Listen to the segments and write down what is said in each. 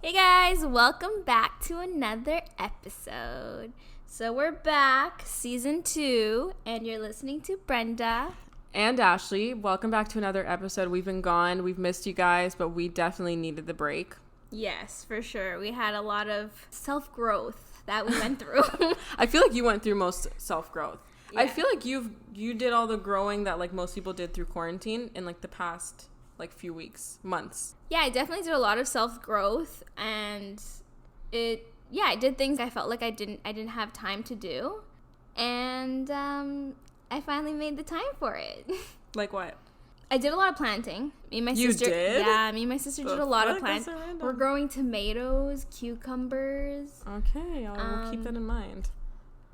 Hey guys, welcome back to another episode. So we're back, season 2, and you're listening to Brenda and Ashley. Welcome back to another episode. We've been gone. We've missed you guys, but we definitely needed the break. Yes, for sure. We had a lot of self-growth that we went through. I feel like you went through most self-growth. Yeah. I feel like you did all the growing that like most people did through quarantine in like the past like few weeks, months. Yeah, I definitely did a lot of self-growth, and I did things I felt like I didn't have time to do, and I finally made the time for it. Like what? I did a lot of planting. Me and my You sister. did? Yeah, me and my sister did a lot of planting. planting. We're growing tomatoes, cucumbers. Okay, we'll keep that in mind.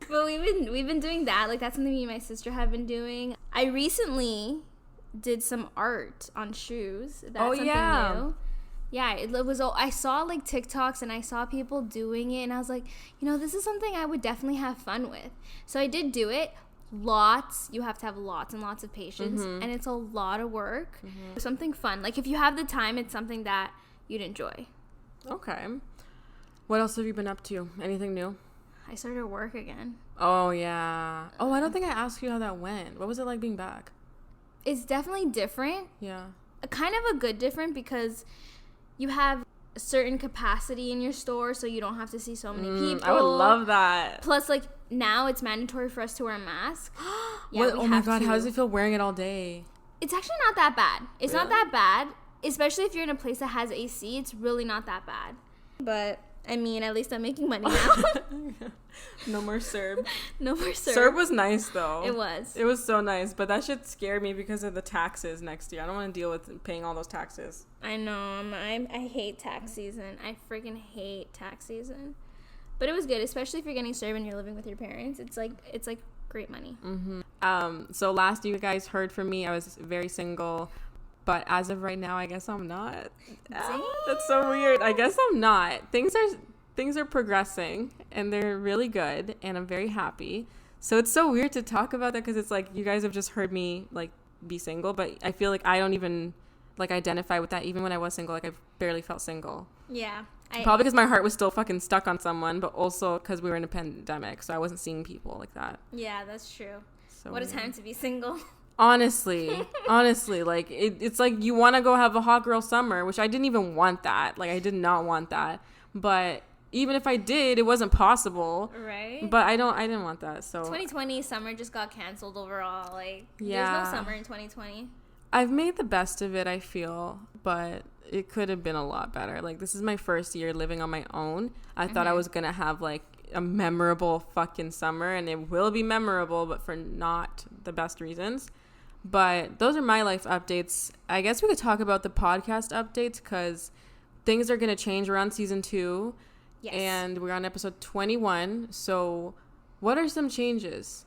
But we've been doing that. Like, that's something me and my sister have been doing. I recently did some art on shoes. That's something new. Yeah, it was. I saw like TikToks and I saw people doing it, and I was like, this is something I would definitely have fun with. So I did do it. You have to have lots and lots of patience, and it's a lot of work. Something fun. Like, if you have the time, it's something that you'd enjoy. Okay. What else have you been up to? Anything new? I started work again. Oh yeah. Oh, I don't think I asked you how that went. What was it like being back? It's definitely different. Yeah. Kind of a good different, because you have a certain capacity in your store, so you don't have to see so many people. I would love that. Plus, like, now it's mandatory for us to wear a mask. Yeah, oh my God, how does it feel wearing it all day? It's actually not that bad. It's Really? not that bad, especially if you're in a place that has AC. It's really not that bad. But I mean, at least I'm making money now. No more CERB. No more CERB. CERB was nice, though. It was. It was so nice, but that shit scared me because of the taxes next year. I don't want to deal with paying all those taxes. I know. I hate tax season. I freaking hate tax season. But it was good, especially if you're getting CERB and you're living with your parents. It's like great money. So last you guys heard from me, I was very single. But as of right now, I guess I'm not. That's so weird. I guess I'm not. Things are progressing, and they're really good, and I'm very happy. So it's so weird to talk about that, because it's like you guys have just heard me like be single, but I feel like I don't even like identify with that. Even when I was single, like I barely felt single. Yeah. Probably because my heart was still fucking stuck on someone, but also because we were in a pandemic, so I wasn't seeing people like that. Yeah, that's true. So what a time to be single. Honestly, like it's like you want to go have a hot girl summer, which I didn't even want that. Like, I did not want that. But even if I did, it wasn't possible. Right. But I didn't want that. So 2020 summer just got canceled overall. Like, yeah. There's no summer in 2020. I've made the best of it, I feel, but it could have been a lot better. Like, this is my first year living on my own. I thought I was gonna have like a memorable fucking summer, and it will be memorable, but for not the best reasons. But those are my life updates. I guess we could talk about the podcast updates, because things are going to change. We're on season 2. Yes. And we're on episode 21. So what are some changes?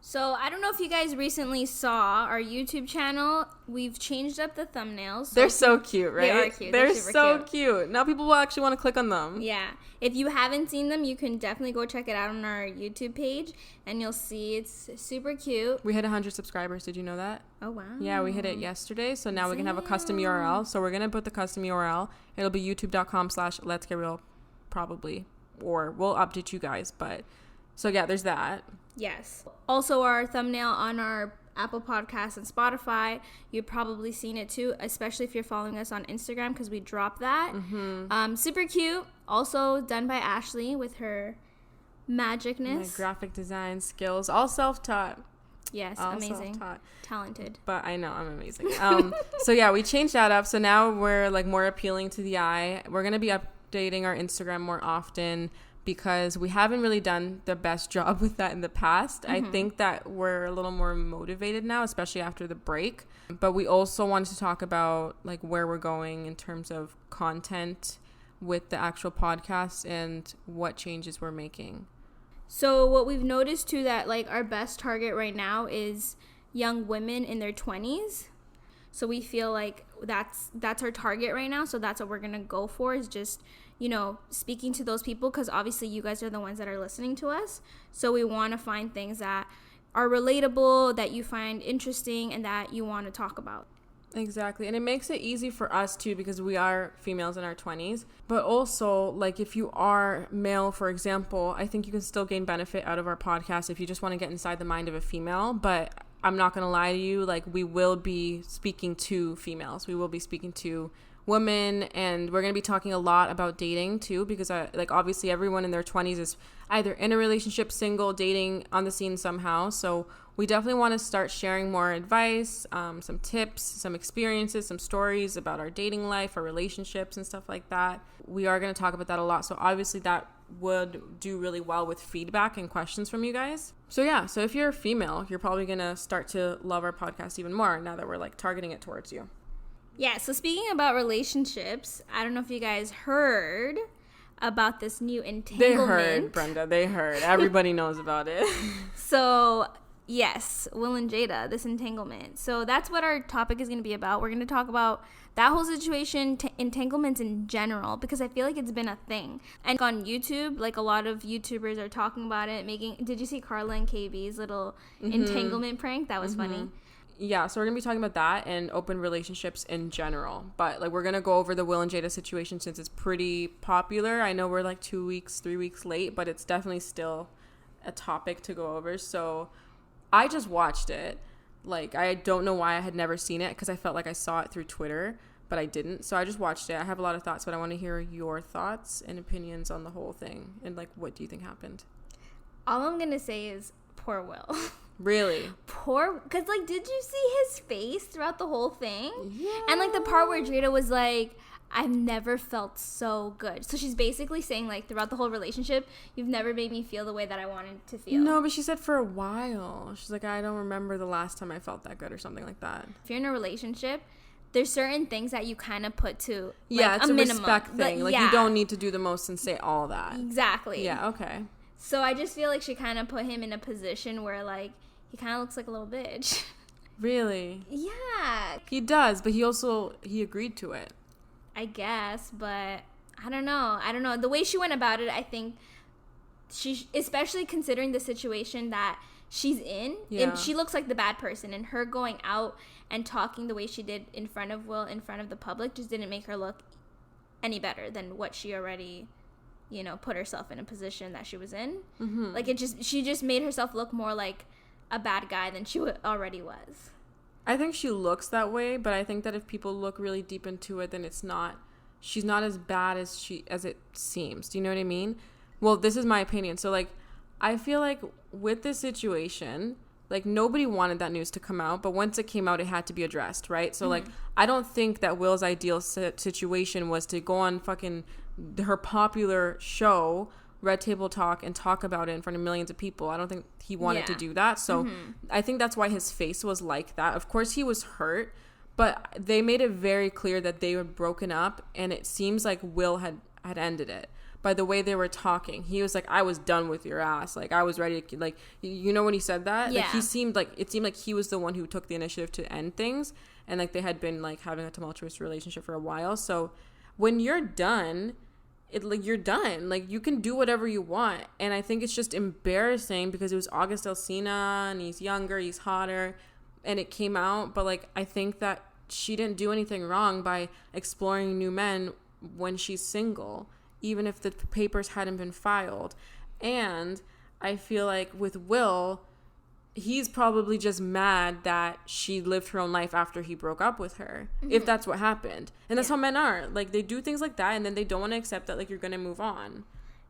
So I don't know if you guys recently saw our YouTube channel. We've changed up the thumbnails. They're so cute, right? They are cute. They're super so cute. Now people will actually want to click on them. Yeah. If you haven't seen them, you can definitely go check it out on our YouTube page, and you'll see it's super cute. We hit 100 subscribers. Did you know that? Oh, wow. Yeah, we hit it yesterday. So now we can have a custom URL. So we're going to put the custom URL. It'll be youtube.com/letsgetreal probably. Or we'll update you guys. But so yeah, there's that. Yes. Also, our thumbnail on our Apple Podcasts and Spotify, you've probably seen it too, especially if you're following us on Instagram, because we dropped that. Super cute. Also done by Ashley with her magicness. My graphic design skills, all self-taught. Yes, all amazing. Self-taught. Talented. But I know, I'm amazing. So yeah, we changed that up. So now we're like more appealing to the eye. We're going to be updating our Instagram more often, because we haven't really done the best job with that in the past. I think that we're a little more motivated now, especially after the break. But we also wanted to talk about like where we're going in terms of content with the actual podcast and what changes we're making. So what we've noticed too, that like our best target right now is young women in their 20s. So we feel like that's our target right now. So that's what we're going to go for, is just, speaking to those people, because obviously you guys are the ones that are listening to us. So we want to find things that are relatable, that you find interesting, and that you want to talk about. Exactly. And it makes it easy for us too, because we are females in our 20s. But also, like, if you are male, for example, I think you can still gain benefit out of our podcast if you just want to get inside the mind of a female. But I'm not going to lie to you, like, we will be speaking to females. We will be speaking to women, and we're going to be talking a lot about dating too, because like, obviously everyone in their 20s is either in a relationship, single, dating, on the scene somehow. So we definitely want to start sharing more advice, some tips, some experiences, some stories about our dating life, our relationships and stuff like that. We are going to talk about that a lot. So obviously that would do really well with feedback and questions from you guys. So yeah, so if you're a female, you're probably going to start to love our podcast even more now that we're like targeting it towards you. Yeah, so speaking about relationships, I don't know if you guys heard about this new entanglement. They heard, Brenda. They heard. Everybody knows about it. So, yes, Will and Jada, this entanglement. So that's what our topic is going to be about. We're going to talk about that whole situation, entanglements in general, because I feel like it's been a thing. And on YouTube, like, a lot of YouTubers are talking about it, did you see Carla and KB's little entanglement prank? That was funny. Yeah, so we're going to be talking about that and open relationships in general. But, like, we're going to go over the Will and Jada situation since it's pretty popular. I know we're, like, 3 weeks late, but it's definitely still a topic to go over. So I just watched it. Like, I don't know why I had never seen it, because I felt like I saw it through Twitter, but I didn't. So I just watched it. I have a lot of thoughts, but I want to hear your thoughts and opinions on the whole thing. And, like, what do you think happened? All I'm going to say is poor Will. Really? Poor, because, like, did you see his face throughout the whole thing? Yeah. And, like, the part where Jada was like, I've never felt so good. So she's basically saying, like, throughout the whole relationship, you've never made me feel the way that I wanted to feel. No, but she said for a while. She's like, I don't remember the last time I felt that good or something like that. If you're in a relationship, there's certain things that you kind of put to, like, yeah, it's a minimum. respect thing. Like, yeah. you don't need to do the most and say all that. Exactly. Yeah, okay. So I just feel like she kind of put him in a position where, like, he kind of looks like a little bitch. Really? Yeah. He does, but he agreed to it. I guess, but I don't know. The way she went about it, I think she, especially considering the situation that she's in, yeah. she looks like the bad person, and her going out and talking the way she did in front of Will, in front of the public, just didn't make her look any better than what she already, put herself in a position that she was in. Mm-hmm. Like, she just made herself look more like a bad guy than she already was. I think she looks that way, but I think that if people look really deep into it, then she's not as bad as it seems. Do you know what I mean? Well, this is my opinion. So, like, I feel like with this situation, like, nobody wanted that news to come out, but once it came out, it had to be addressed, right? So, like, I don't think that Will's ideal situation was to go on fucking her popular show, Red Table Talk, and talk about it in front of millions of people. I don't think he wanted to do that. So I think that's why his face was like that. Of course he was hurt, but they made it very clear that they were broken up, and it seems like Will had ended it by the way they were talking. He was like, I was done with your ass. Like, I was ready to, like, when he said that, like, it seemed like he was the one who took the initiative to end things, and, like, they had been, like, having a tumultuous relationship for a while. So when you're done, you're done. Like, you can do whatever you want. And I think it's just embarrassing because it was August Alsina, and he's younger, he's hotter, and it came out. But, like, I think that she didn't do anything wrong by exploring new men when she's single, even if the papers hadn't been filed. And I feel like with Will, he's probably just mad that she lived her own life after he broke up with her, if that's what happened. And that's how men are. Like, they do things like that, and then they don't want to accept that, like, you're gonna move on.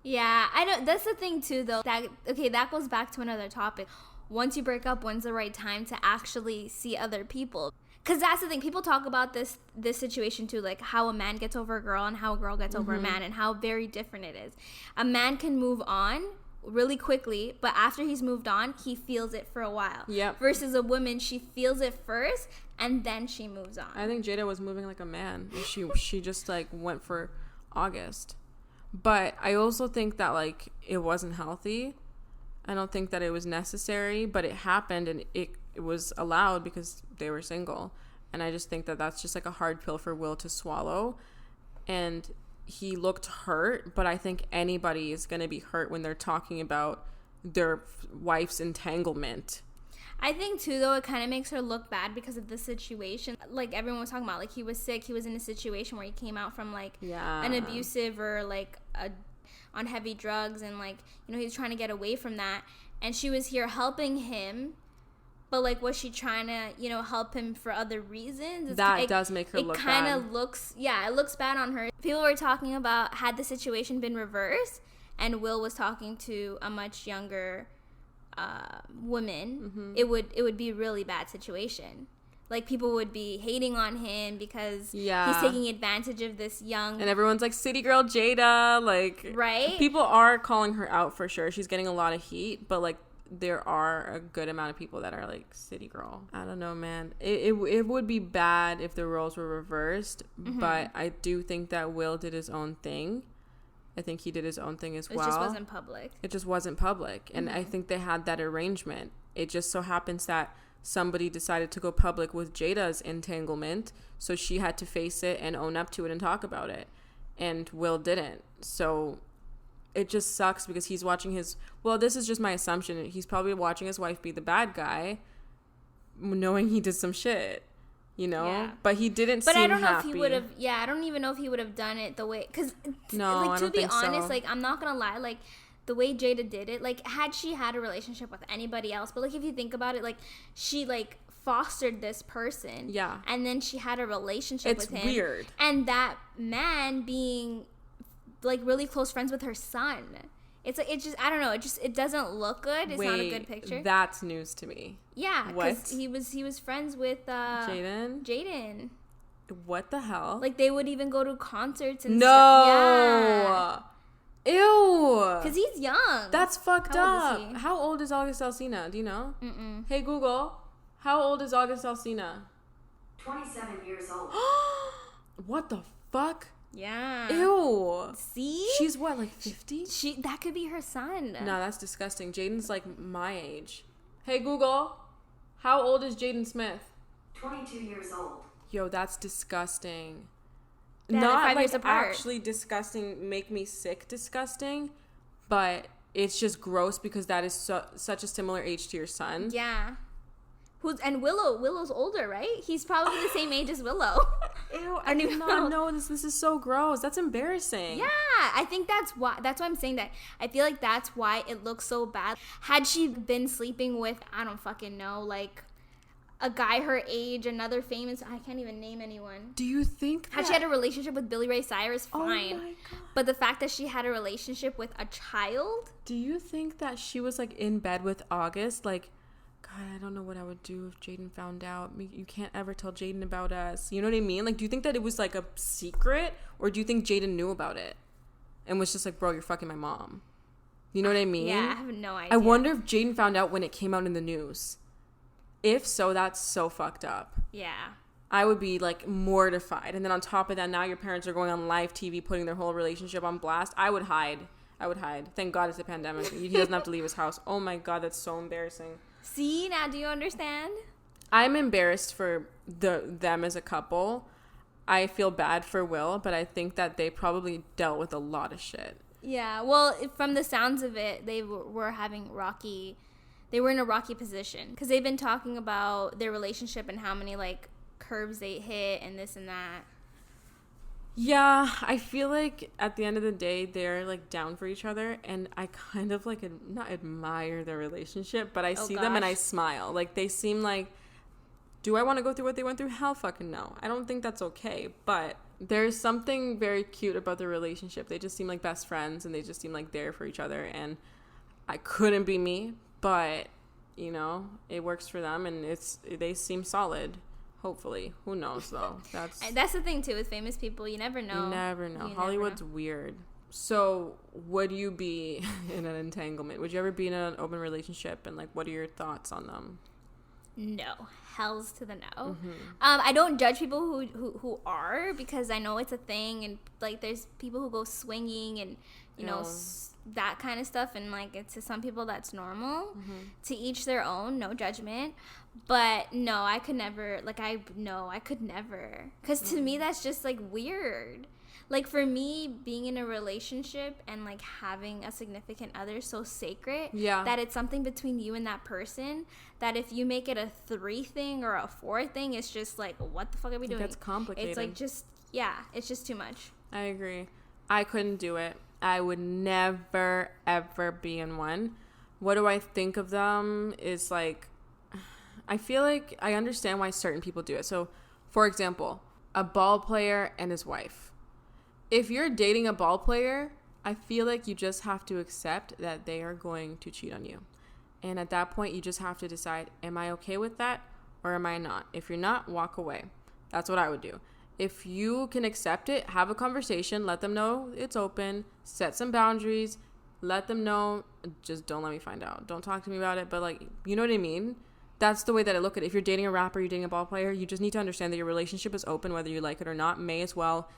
Yeah, I know. That's the thing too, though. That goes back to another topic. Once you break up, when's the right time to actually see other people? Because that's the thing. People talk about this situation too, like how a man gets over a girl and how a girl gets over a man, and how very different it is. A man can move on really quickly, but after he's moved on, he feels it for a while. Yep. Versus a woman, she feels it first and then she moves on. I think Jada was moving like a man. She just, like, went for August. But I also think that, like, it wasn't healthy. I don't think that it was necessary, but it happened, and it was allowed because they were single. And I just think that that's just, like, a hard pill for Will to swallow. And he looked hurt, but I think anybody is going to be hurt when they're talking about their wife's entanglement. I think too, though, it kind of makes her look bad because of the situation. Like everyone was talking about, like he was sick. He was in a situation where he came out from like an abusive or like on heavy drugs, and like, you know, he was trying to get away from that. And she was here helping him, but like, was she trying to, you know, help him for other reasons? It does make her look bad. It kind of looks, it looks bad on her. People were talking about, had the situation been reversed, and Will was talking to a much younger woman, it would be a really bad situation. Like, people would be hating on him because he's taking advantage of this young... And everyone's like, city girl Jada, like... Right? People are calling her out for sure. She's getting a lot of heat, but, like, there are a good amount of people that are, like, city girl. I don't know, man. It would be bad if the roles were reversed, but I do think that Will did his own thing. I think he did his own thing as well. It just wasn't public. It just wasn't public. And I think they had that arrangement. It just so happens that somebody decided to go public with Jada's entanglement, so she had to face it and own up to it and talk about it. And Will didn't. So it just sucks because he's watching his... Well, this is just my assumption. He's probably watching his wife be the bad guy, knowing he did some shit. You know? Yeah. But he didn't seem happy. But I don't know if he would have... Yeah, I don't even know if he would have done it the way... Because, like, to be honest, like, I'm not going to lie, like, the way Jada did it, like, had she had a relationship with anybody else, but, like, if you think about it, like, she, like, fostered this person. Yeah. And then she had a relationship with him. It's weird. And that man being, like, really close friends with her son. It's like, it just, I don't know, it doesn't look good. It's not a good picture. That's news to me. Yeah, because he was friends with Jaden. What the hell? Like, they would even go to concerts and stuff. Yeah. Ew. Because he's young. That's fucked up. How old is August Alsina? Do you know? Hey, Google. How old is August Alsina? 27 years old. What the fuck? Yeah. Ew. See? She's what, like 50? That could be her son. No, that's disgusting. Jaden's like my age. Hey, Google. How old is Jaden Smith? 22 years old. Yo, that's disgusting. Not like actually disgusting, make me sick disgusting, but it's just gross because that is such a similar age to your son. Yeah. Willow's older, right? He's probably the same age as Willow. Ew, I did not know this. This is so gross. That's embarrassing. Yeah, I think that's why I'm saying that. I feel like that's why it looks so bad. Had she been sleeping with, I don't fucking know, like a guy her age, another famous, I can't even name anyone. Do you think had she had a relationship with Billy Ray Cyrus, fine. Oh my God. But the fact that she had a relationship with a child? Do you think that she was like in bed with August, like, God, I don't know what I would do if Jaden found out. You can't ever tell Jaden about us. You know what I mean? Like, do you think that it was like a secret, or do you think Jaden knew about it and was just like, bro, you're fucking my mom? You know what I mean? Yeah, I have no idea. I wonder if Jaden found out when it came out in the news. If so, that's so fucked up. Yeah. I would be like mortified. And then on top of that, now your parents are going on live TV putting their whole relationship on blast. I would hide. Thank God it's a pandemic. He doesn't have to leave his house. Oh my God, that's so embarrassing. See, now do you understand? I'm embarrassed for them as a couple. I feel bad for Will, but I think that they probably dealt with a lot of shit. Yeah, well, from the sounds of it, they were in a rocky position because they've been talking about their relationship and how many like curves they hit and this and that. Yeah, I feel like at the end of the day, they're like down for each other, and I kind of like not admire their relationship, but I see them and I smile. Like, they seem like, do I want to go through what they went through? Hell fucking no. I don't think that's okay, but there's something very cute about their relationship. They just seem like best friends, and they just seem like there for each other, and I couldn't be me, but you know, it works for them, and they seem solid. Hopefully. Who knows, though? That's the thing, too, with famous people. You never know. You never know. Hollywood's weird. So, would you be in an entanglement? Would you ever be in an open relationship? And, like, what are your thoughts on them? No. Hells to the no. Mm-hmm. I don't judge people who are, because I know it's a thing. And, like, there's people who go swinging and, you know, that kind of stuff. And, like, to some people, that's normal. Mm-hmm. To each their own. No judgment. But no, I could never, like, I could never. Because to me, that's just, like, weird. like for me, being in a relationship and like having a significant other is so sacred that it's something between you and that person, that if you make it a 3 thing or a 4 thing, it's just like, what the fuck are we doing? It's complicated. It's like just, it's just too much. I agree. I couldn't do it. I would never, ever be in one. What do I think of them is like, I feel like I understand why certain people do it. So, for example, a ball player and his wife. If you're dating a ball player, I feel like you just have to accept that they are going to cheat on you. And at that point, you just have to decide, am I okay with that or am I not? If you're not, walk away. That's what I would do. If you can accept it, have a conversation, let them know it's open, set some boundaries, let them know, just don't let me find out. Don't talk to me about it, but like, you know what I mean? That's the way that I look at it. If you're dating a rapper, you're dating a ball player, you just need to understand that your relationship is open, whether you like it or not. May as well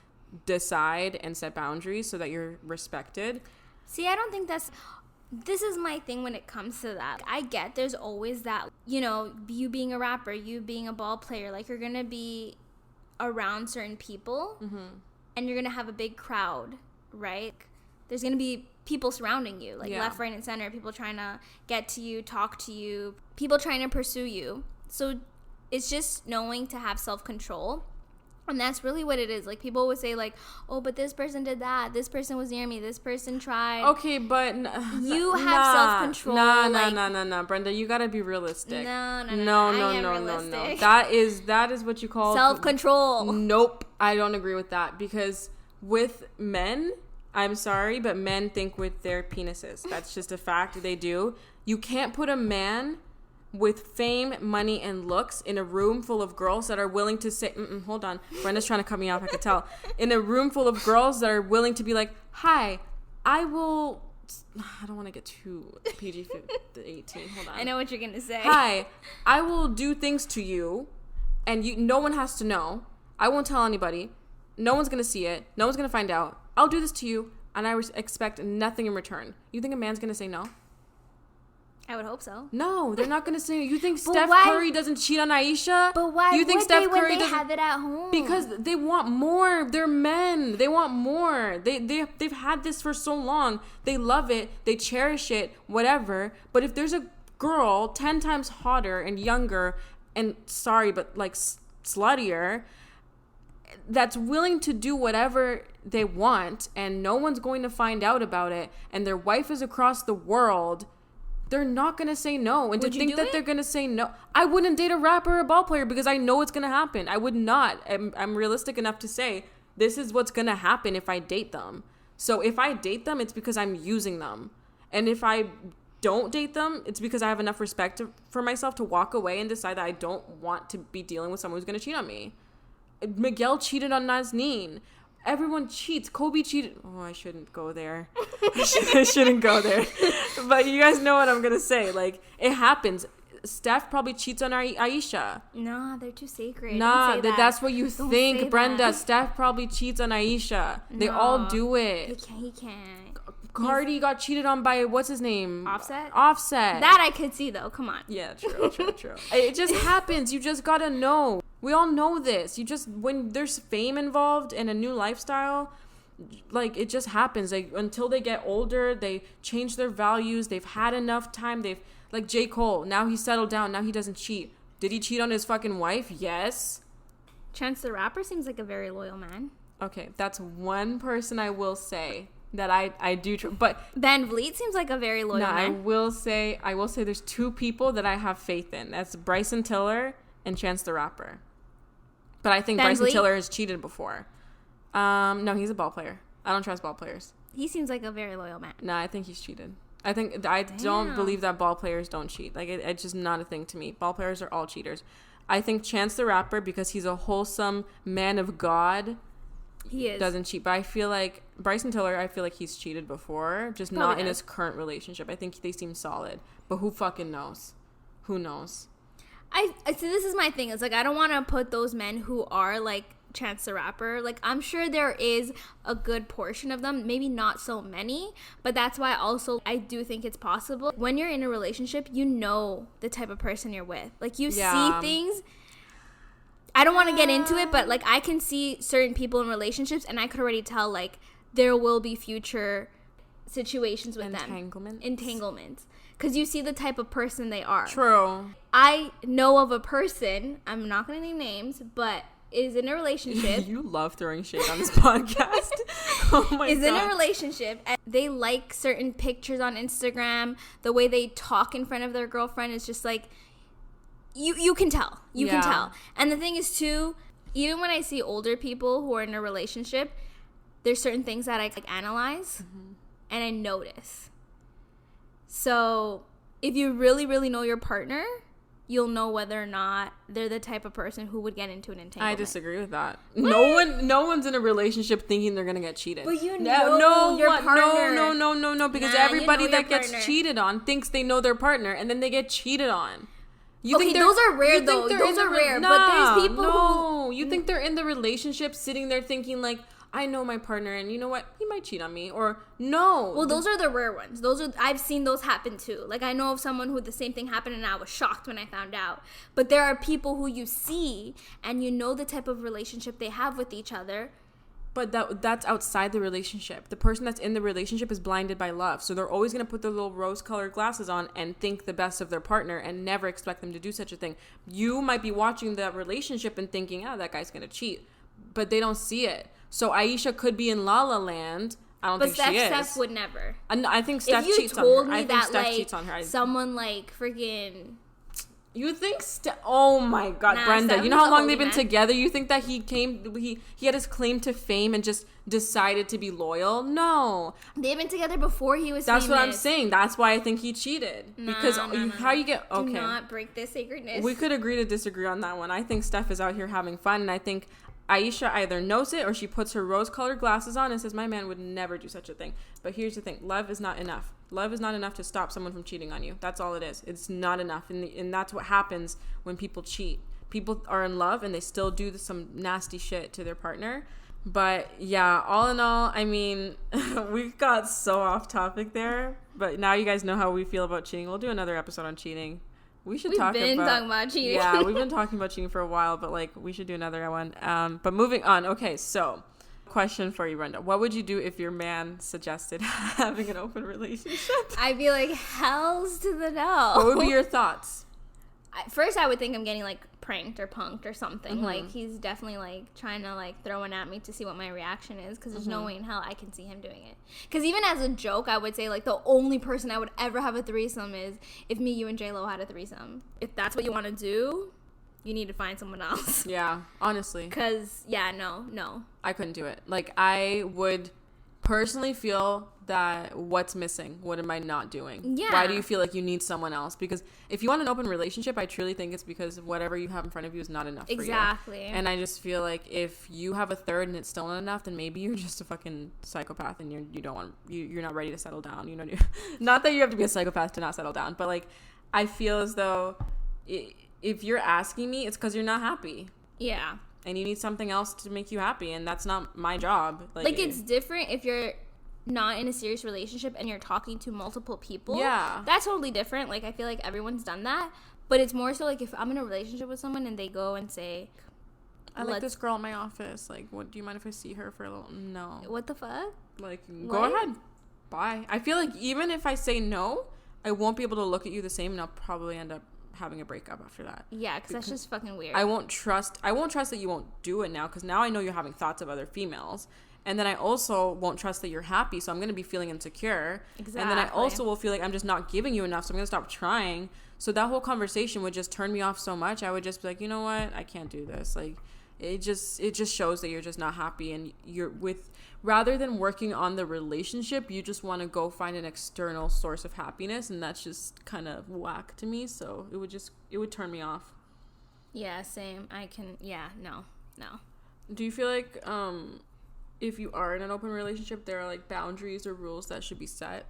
decide and set boundaries so that you're respected. See, I don't think this is my thing when it comes to that. I get there's always that, you know, you being a rapper, you being a ball player, like you're going to be around certain people and you're going to have a big crowd, right? There's going to be people surrounding you, like left, right, and center, people trying to get to you, talk to you, people trying to pursue you. So it's just knowing to have self-control. And that's really what it is. Like, people always say, like, oh, but this person did that. This person was near me. This person tried. Okay, but you have self-control. Nah, Brenda, you gotta be realistic. No. That is what you call self-control. Nope, I don't agree with that, because with men, I'm sorry, but men think with their penises. That's just a fact. They do. You can't put a man with fame, money, and looks in a room full of girls that are willing to say, hold on, Brenda's trying to cut me off, I could tell. In a room full of girls that are willing to be like, hi, I don't want to get too PG-18, hold on. I know what you're going to say. Hi, I will do things to you, and no one has to know. I won't tell anybody. No one's going to see it. No one's going to find out. I'll do this to you, and I expect nothing in return. You think a man's going to say no? I would hope so. No, they're not going to say. You think Steph Curry doesn't cheat on Aisha? But why you think would Steph they Curry when they have it at home? Because they want more. They're men. They want more. They've had this for so long. They love it. They cherish it. Whatever. But if there's a girl 10 times hotter and younger and sorry, but like sluttier, that's willing to do whatever they want, and no one's going to find out about it, and their wife is across the world, they're not going to say no. And to think that they're going to say no, I wouldn't date a rapper or a ball player because I know it's going to happen. I would not. I'm realistic enough to say this is what's going to happen if I date them. So if I date them, it's because I'm using them. And if I don't date them, it's because I have enough respect for myself to walk away and decide that I don't want to be dealing with someone who's going to cheat on me. Miguel cheated on Nazneen. Everyone cheats. Kobe cheated. Oh, I shouldn't go there. I shouldn't go there. But you guys know what I'm going to say. Like, it happens. Steph probably cheats on Aisha. Nah, they're too sacred. Nah, that's what you think, Brenda. That. Steph probably cheats on Aisha. They all do it. He can't. Cardi got cheated on by, what's his name? Offset. That I could see, though. Come on. Yeah, true. It just happens. You just got to know. We all know this. When there's fame involved and a new lifestyle, like, it just happens. Like, until they get older, they change their values. They've had enough time. Like J. Cole, now he's settled down. Now he doesn't cheat. Did he cheat on his fucking wife? Yes. Chance the Rapper seems like a very loyal man. Okay, that's one person I will say that I do. But Van Vliet seems like a very loyal man. I will say there's two people that I have faith in. That's Bryson Tiller and Chance the Rapper. But I think Bryson Tiller has cheated before. No, he's a ball player. I don't trust ball players. He seems like a very loyal man. No, I think he's cheated. I don't believe that ball players don't cheat. Like, it's just not a thing to me. Ball players are all cheaters. I think Chance the Rapper, because he's a wholesome man of God, he is, doesn't cheat. But I feel like Bryson Tiller, he's cheated before, just probably not in his current relationship. I think they seem solid. But who fucking knows? Who knows? I see, this is my thing. It's like, I don't want to put those men who are like Chance the Rapper. Like, I'm sure there is a good portion of them, maybe not so many, but that's why also I do think it's possible. When you're in a relationship, you know the type of person you're with. Like, you see things. I don't want to get into it, but like I can see certain people in relationships, and I could already tell like there will be future situations with entanglements, because you see the type of person they are. True. I know of a person, I'm not going to name names, but is in a relationship. You love throwing shade on this podcast. Oh my God. Is in a relationship, and they like certain pictures on Instagram. The way they talk in front of their girlfriend is just like, you can tell. You can tell. And the thing is too, even when I see older people who are in a relationship, there's certain things that I like analyze and I notice. So if you really, really know your partner, you'll know whether or not they're the type of person who would get into an entanglement. I disagree with that. What? No one's in a relationship thinking they're gonna get cheated. But you know your partner. No, because everybody that gets cheated on thinks they know their partner, and then they get cheated on. Those are rare though. Those are rare. But there's people who... You think they're in the relationship sitting there thinking like, I know my partner, and you know what? He might cheat on me. Or no. Well, those are the rare ones. I've seen those happen too. Like I know of someone who the same thing happened, and I was shocked when I found out. But there are people who you see, and you know the type of relationship they have with each other. But that's outside the relationship. The person that's in the relationship is blinded by love. So they're always going to put their little rose-colored glasses on and think the best of their partner and never expect them to do such a thing. You might be watching that relationship and thinking, that guy's going to cheat. But they don't see it. So Aisha could be in La La Land. I don't think she is. But Steph would never. I think Steph cheats on her. I think Steph cheats on her. Someone like freaking... You think oh my God, Brenda, you know how long they've been together? You think that he had his claim to fame and just decided to be loyal? No. They've been together before he was That's famous. what I'm saying. That's why I think he cheated. Because how you get... Okay. Do not break this sacredness. We could agree to disagree on that one. I think Steph is out here having fun, and I think Aisha either knows it or she puts her rose-colored glasses on and says, my man would never do such a thing. But here's the thing. Love is not enough. Love is not enough to stop someone from cheating on you. That's all it is. It's not enough. And that's what happens when people cheat. People are in love and they still do some nasty shit to their partner. But yeah, all in all, I mean, we got so off topic there. But now you guys know how we feel about cheating. We'll do another episode on cheating. We've been talking about cheating. Yeah, we've been talking about cheating for a while, but like we should do another one. But moving on. Okay, so question for you, Brenda. What would you do if your man suggested having an open relationship? I'd be like, hells to the no. What would be your thoughts? First, I would think I'm getting like pranked or punked or something. Like he's definitely like trying to like throw one at me to see what my reaction is, because there's no way in hell I can see him doing it. Because even as a joke, I would say like the only person I would ever have a threesome is if me, you, and J-Lo had a threesome. If that's what you want to do, you need to find someone else. Yeah, honestly. Because no, I couldn't do it. Like I would personally feel that what's missing? What am I not doing? Yeah. Why do you feel like you need someone else? Because if you want an open relationship, I truly think it's because whatever you have in front of you is not enough for you. Exactly. And I just feel like if you have a third and it's still not enough, then maybe you're just a fucking psychopath and you're not ready to settle down. You know, not that you have to be a psychopath to not settle down, but like I feel as though if you're asking me, it's because you're not happy. Yeah. And you need something else to make you happy, and that's not my job. Like it's different if you're not in a serious relationship and you're talking to multiple people. Yeah. That's totally different. Like I feel like everyone's done that. But it's more so like if I'm in a relationship with someone and they go and say, I like this girl in my office. Like, what, do you mind if I see her for a little? No. What the fuck? Like, go ahead. Bye. I feel like even if I say no, I won't be able to look at you the same, and I'll probably end up having a breakup after that. Yeah, because that's just fucking weird. I won't trust that you won't do it now, because now I know you're having thoughts of other females. And then I also won't trust that you're happy, so I'm going to be feeling insecure. Exactly. And then I also will feel like I'm just not giving you enough, so I'm going to stop trying. So that whole conversation would just turn me off so much. I would just be like, you know what? I can't do this. Like, it just shows that you're just not happy. And rather than working on the relationship, you just want to go find an external source of happiness. And that's just kind of whack to me. So it would turn me off. Yeah, same. No. Do you feel like, if you are in an open relationship, there are like boundaries or rules that should be set?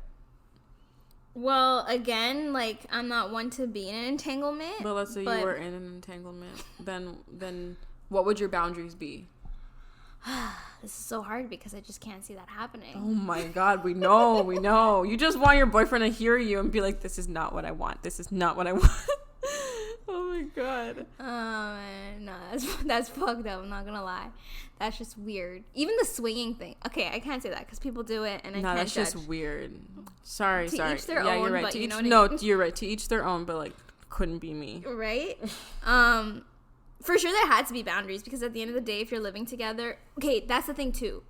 Well, again, like I'm not one to be in an entanglement. But let's say you were in an entanglement, then what would your boundaries be? This is so hard because I just can't see that happening. Oh my God, we know. You just want your boyfriend to hear you and be like, this is not what I want. This is not what I want. Oh my God. god. No, that's fucked up. I'm not gonna lie. That's just weird. Even the swinging thing. Okay, I can't say that because people do it, and I can't that's judge. just weird. Sorry. To each their yeah, own, you're right. but To you each, know what I no, mean? you're right. To each their own, but like couldn't be me. Right? For sure there had to be boundaries because at the end of the day, if you're living together, okay, that's the thing too.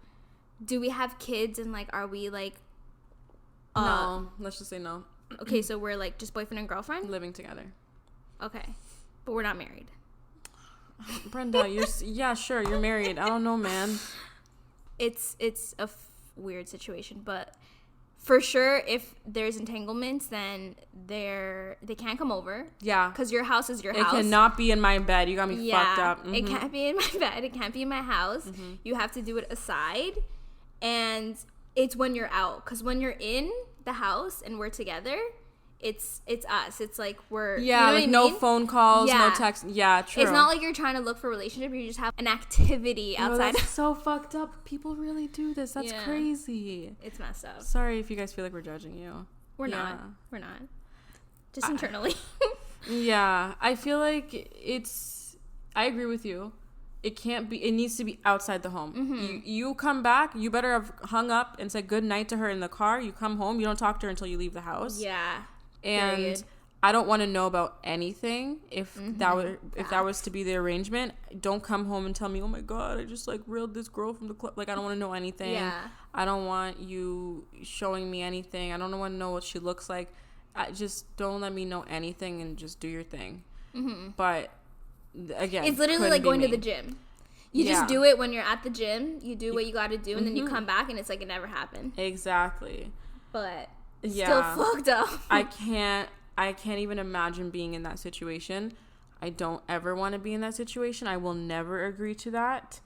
Do we have kids and like are we like no, let's just say no. Okay, so we're like just boyfriend and girlfriend? Living together. Okay. But we're not married. Brenda, yeah, sure, you're married. I don't know, man. It's a weird situation, but for sure, if there's entanglements, then they can't come over. Yeah. Because your house is your house. It cannot be in my bed. You got me fucked up. Mm-hmm. It can't be in my bed. It can't be in my house. Mm-hmm. You have to do it aside. And it's when you're out. Because when you're in the house and we're together, it's us. It's like we're... Yeah, you know like no mean? phone calls, no text. Yeah, true. It's not like you're trying to look for a relationship. You just have an activity outside. That's so fucked up. People really do this. That's crazy. It's messed up. Sorry if you guys feel like we're judging you. We're not. We're not. Just internally. Yeah. I feel like I agree with you. It can't be. It needs to be outside the home. Mm-hmm. You come back. You better have hung up and said good night to her in the car. You come home. You don't talk to her until you leave the house. Yeah. And period. I don't want to know about anything. If that was to be the arrangement, don't come home and tell me, oh my god, I just like reeled this girl from the club. Like I don't want to know anything. Yeah. I don't want you showing me anything. I don't want to know what she looks like. I just don't let me know anything and just do your thing. Mm-hmm. But again, it's literally like going to the gym. You just do it when you're at the gym. You do what you got to do, and then you come back, and it's like it never happened. Exactly. But it's still fucked up. I can't even imagine being in that situation. I don't ever want to be in that situation. I will never agree to that.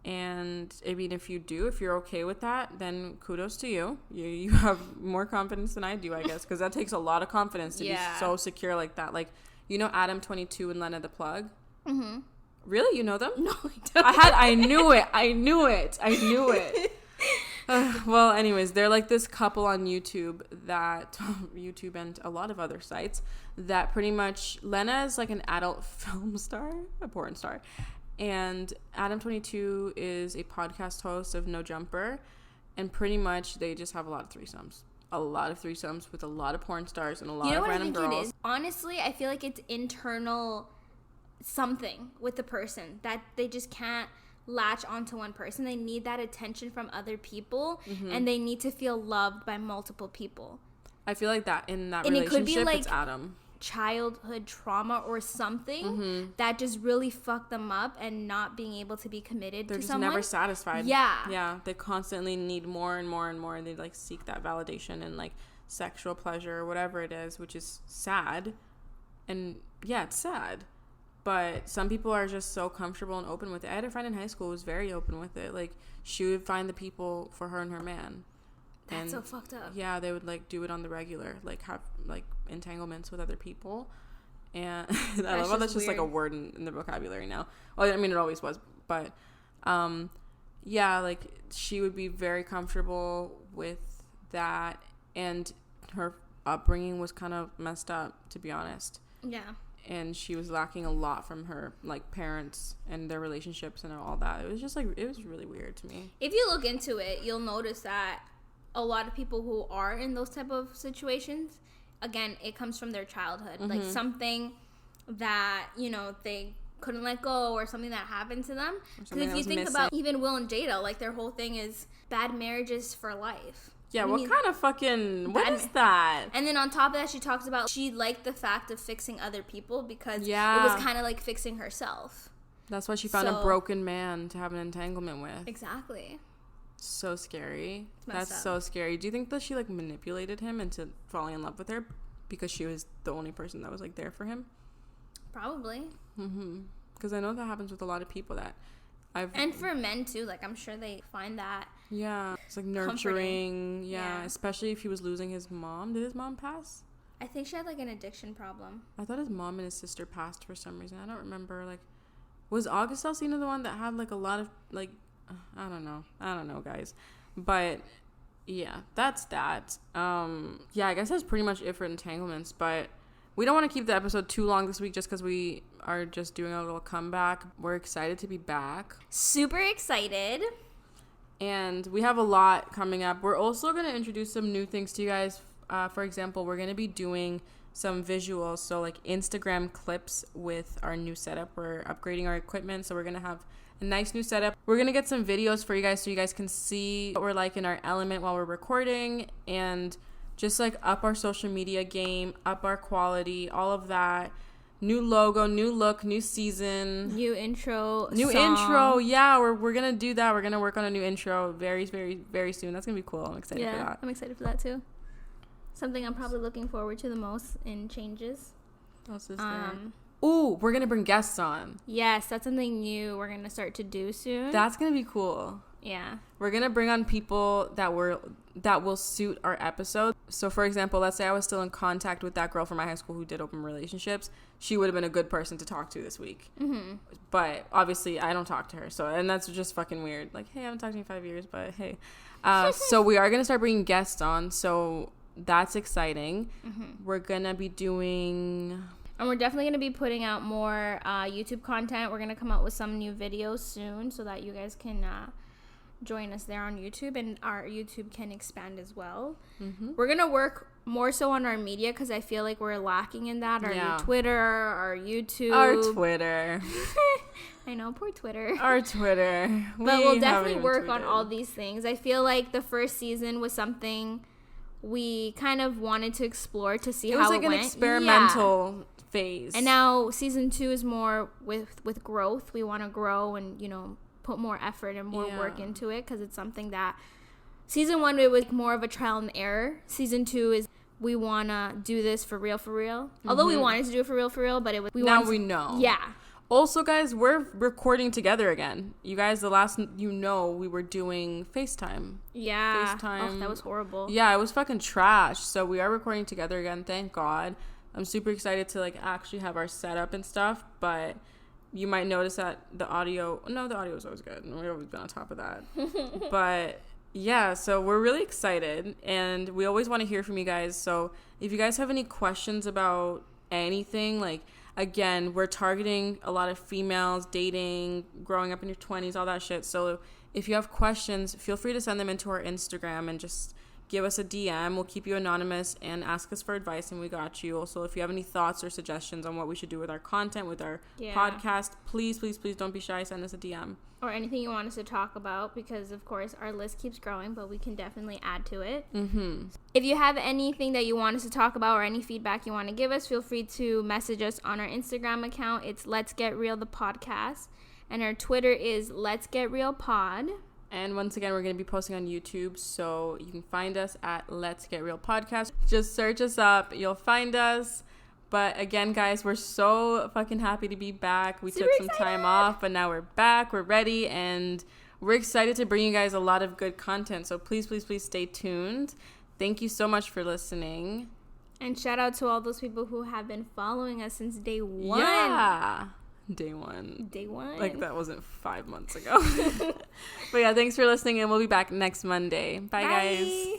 And I mean, if you're okay with that, then kudos to you. You have more confidence than I do, I guess, because that takes a lot of confidence to be so secure like that. Like, you know, Adam 22 and Lena the Plug. Mm-hmm. Really, you know them? No, I don't. I knew it. Well, anyways, they're like this couple on YouTube and a lot of other sites that pretty much Lena is like an adult film star, a porn star, and Adam 22 is a podcast host of No Jumper, and pretty much they just have a lot of threesomes with a lot of porn stars and a lot of random girls. It is? Honestly, I feel like it's internal something with the person that they just can't latch onto one person. They need that attention from other people, and they need to feel loved by multiple people. I feel like that in that and relationship, it could be like it's Adam. Childhood trauma or something that just really fucked them up, and not being able to be committed They're to just someone. never satisfied. Yeah. They constantly need more and more and more, and they like seek that validation and like sexual pleasure or whatever it is, which is sad. And yeah, it's sad. But some people are just so comfortable and open with it. I had a friend in high school who was very open with it. Like, she would find the people for her and her man. That's so fucked up. Yeah, they would, like, do it on the regular. Like, have, like, entanglements with other people. And I love how that's just, like, a word in the vocabulary now. Well, I mean, it always was. But, yeah, like, she would be very comfortable with that. And her upbringing was kind of messed up, to be honest. Yeah. And she was lacking a lot from her like parents and their relationships and all that. It was just like, it was really weird to me. If you look into it, you'll notice that a lot of people who are in those type of situations, again, it comes from their childhood. Like something that, you know, they couldn't let go, or something that happened to them. Because if you think about even Will and Jada, like their whole thing is bad marriages for life. Yeah, what kind of fucking... What is that? And then on top of that, she talks about she liked the fact of fixing other people because it was kind of like fixing herself. That's why she found a broken man to have an entanglement with. Exactly. So scary. That's so scary. Do you think that she like manipulated him into falling in love with her because she was the only person that was like there for him? Probably. Because I know that happens with a lot of people that and for men too, like I'm sure they find that it's like nurturing. Yeah, especially if he was losing his mom. Did his mom pass? I think she had like an addiction problem. I thought his mom and his sister passed for some reason. I don't remember. Like, was August Alsina the one that had like a lot of like I don't know guys, but yeah, that's that. Yeah, I guess that's pretty much it for entanglements. But we don't want to keep the episode too long this week just because we are just doing a little comeback. We're excited to be back. Super excited. And we have a lot coming up. We're also going to introduce some new things to you guys. For example, we're going to be doing some visuals, so like Instagram clips with our new setup. We're upgrading our equipment, so we're going to have a nice new setup. We're going to get some videos for you guys so you guys can see what we're like in our element while we're recording, and just like up our social media game, up our quality, all of that. New logo, new look, new season, new intro. Yeah, we're gonna do that. We're gonna work on a new intro very, very, very soon. That's gonna be cool. I'm excited for that. I'm excited for that too. Something I'm probably looking forward to the most in changes. What else is there? Ooh, we're gonna bring guests on. Yes, that's something new we're gonna start to do soon. That's gonna be cool. Yeah. We're gonna bring on people that will suit our episode. So for example, let's say I was still in contact with that girl from my high school who did open relationships. She would have been a good person to talk to this week. Mm-hmm. But obviously I don't talk to her. And that's just fucking weird. Like, hey, I haven't talked to you in 5 years, but hey. So we are gonna start bringing guests on. So that's exciting. Mm-hmm. We're gonna be doing... And we're definitely going to be putting out more YouTube content. We're going to come out with some new videos soon so that you guys can join us there on YouTube, and our YouTube can expand as well. Mm-hmm. We're going to work more so on our media because I feel like we're lacking in that. Our new Twitter, our YouTube. Our Twitter. I know, poor Twitter. Our Twitter. But we'll definitely work on all these things. I feel like the first season was something we kind of wanted to explore to see how it went. It was like an experimental phase. And now season 2 is more with growth. We want to grow and, put more effort and more work into it because it's something that season 1, it was more of a trial and error. Season 2 is we want to do this for real. Mm-hmm. Although we wanted to do it for real, but it was... we know. Yeah. Also, guys, we're recording together again. You guys, the last we were doing FaceTime. Yeah. FaceTime. Oh, that was horrible. Yeah, it was fucking trash. So we are recording together again, thank God. I'm super excited to actually have our setup and stuff, but you might notice that the audio is always good. We've always been on top of that. But yeah, so we're really excited, and we always want to hear from you guys. So if you guys have any questions about anything, again, we're targeting a lot of females, dating, growing up in your 20s, all that shit. So if you have questions, feel free to send them into our Instagram and just give us a DM. We'll keep you anonymous and ask us for advice, and we got you. Also, if you have any thoughts or suggestions on what we should do with our content, with our podcast, please don't be shy. Send us a DM. Or anything you want us to talk about, because, of course, our list keeps growing, but we can definitely add to it. Mm-hmm. If you have anything that you want us to talk about or any feedback you want to give us, feel free to message us on our Instagram account. It's Let's Get Real the Podcast. And our Twitter is Let's Get Real Pod. And once again, we're going to be posting on YouTube, so you can find us at Let's Get Real Podcast. Just search us up. You'll find us. But again, guys, we're so fucking happy to be back. We took some time off, but now we're back. We're ready, and we're excited to bring you guys a lot of good content. So please stay tuned. Thank you so much for listening. And shout out to all those people who have been following us since day 1. Yeah. Day one. That wasn't 5 months ago. But yeah, thanks for listening, and we'll be back next Monday. Bye. Guys.